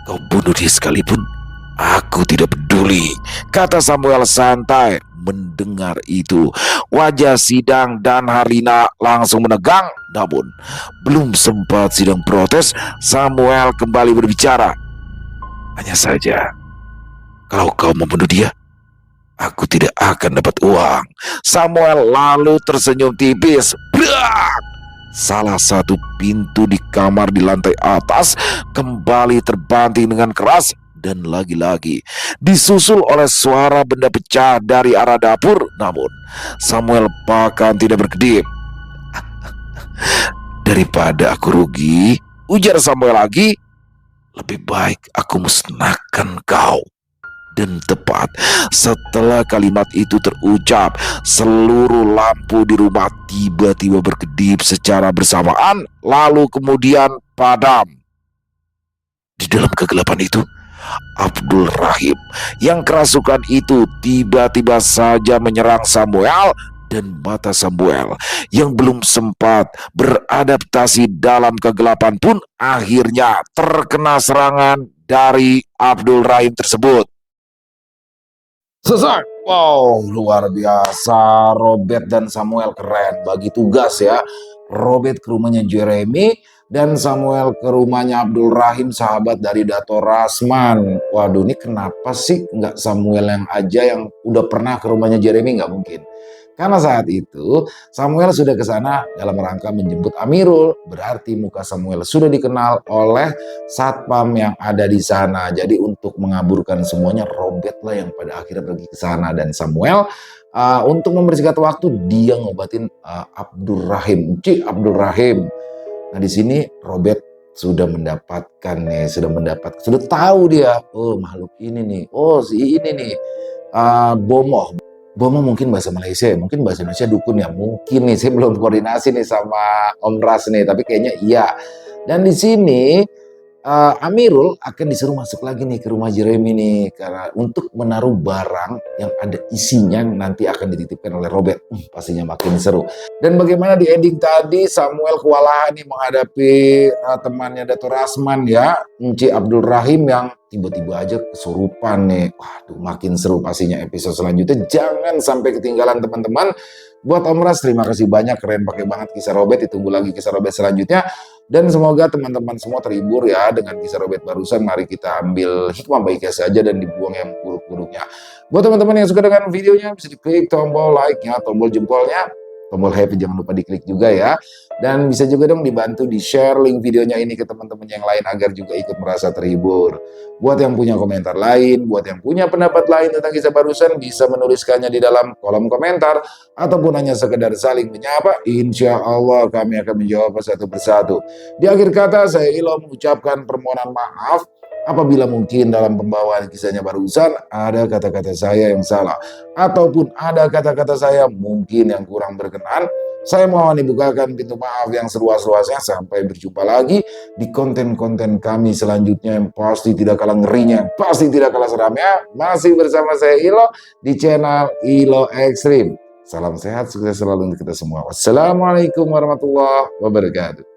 "Kau bunuh dia sekalipun, aku tidak peduli," kata Samuel santai. Mendengar itu, wajah Sidang dan Harlina langsung menegang. Namun belum sempat Sidang protes, Samuel kembali berbicara. "Hanya saja, kalau kau membunuh dia, aku tidak akan dapat uang." Samuel lalu tersenyum tipis. Brak! Salah satu pintu di kamar di lantai atas kembali terbanting dengan keras, dan lagi-lagi disusul oleh suara benda pecah dari arah dapur. Namun Samuel bahkan tidak berkedip. "Daripada aku rugi," ujar Samuel lagi, "lebih baik aku musnahkan kau." Dan tepat setelah kalimat itu terucap, seluruh lampu di rumah tiba-tiba berkedip secara bersamaan, lalu kemudian padam. Di dalam kegelapan itu, Abdul Rahim yang kerasukan itu tiba-tiba saja menyerang Samuel, dan mata Samuel yang belum sempat beradaptasi dalam kegelapan pun akhirnya terkena serangan dari Abdul Rahim tersebut. Selesai. Wow, luar biasa. Robert dan Samuel keren. Bagi tugas ya. Robert ke rumahnya Jeremy dan Samuel ke rumahnya Abdul Rahim, sahabat dari Dato Rasman. Waduh, ini kenapa sih nggak Samuel yang aja yang udah pernah ke rumahnya Jeremy? Nggak mungkin. Karena saat itu Samuel sudah ke sana dalam rangka menjemput Amirul. Berarti muka Samuel sudah dikenal oleh satpam yang ada di sana. Jadi untuk mengaburkan semuanya, Robert lah yang pada akhirnya pergi ke sana, dan Samuel untuk mempersingkat waktu dia ngobatin Abdul Rahim, Abdul Rahim. Nah di sini Robert sudah mendapatkan nih, sudah tahu dia, oh makhluk ini nih, oh si ini nih, Bomoh. Bomoh mungkin bahasa Malaysia, mungkin bahasa Indonesia dukun ya, mungkin nih, saya belum koordinasi nih sama Om Ras nih, tapi kayaknya iya. Dan di sini Amirul akan disuruh masuk lagi nih ke rumah Jeremy nih karena untuk menaruh barang yang ada isinya nanti akan dititipkan oleh Robert. Pastinya makin seru. Dan bagaimana di ending tadi Samuel kewalahan nih menghadapi temannya Dato Rasman ya, Enci Abdul Rahim yang tiba-tiba aja kesurupan nih. Waduh, makin seru pastinya episode selanjutnya. Jangan sampai ketinggalan teman-teman. Buat Om Ras, terima kasih banyak, keren pakai banget kisah Robert. Ditunggu lagi kisah Robert selanjutnya. Dan semoga teman-teman semua terhibur ya dengan kisah Robert barusan. Mari kita ambil hikmah baiknya saja dan dibuang yang buruk-buruknya. Buat teman-teman yang suka dengan videonya, bisa diklik tombol like-nya, tombol jempolnya, tombol happy jangan lupa diklik juga ya. Dan bisa juga dong dibantu di-share link videonya ini ke teman-teman yang lain agar juga ikut merasa terhibur. Buat yang punya komentar lain, buat yang punya pendapat lain tentang kisah barusan, bisa menuliskannya di dalam kolom komentar ataupun hanya sekedar saling menyapa. Insya Allah kami akan menjawab satu persatu. Di akhir kata, saya Ilo mengucapkan permohonan maaf apabila mungkin dalam pembawaan kisahnya barusan ada kata-kata saya yang salah ataupun ada kata-kata saya mungkin yang kurang berkenan. Saya mohon dibukakan pintu maaf yang seluas-luasnya. Sampai berjumpa lagi di konten-konten kami selanjutnya yang pasti tidak kalah ngerinya, pasti tidak kalah seramnya. Masih bersama saya Ilo di channel Ilo Extreme. Salam sehat, sukses selalu untuk kita semua. Wassalamualaikum warahmatullahi wabarakatuh.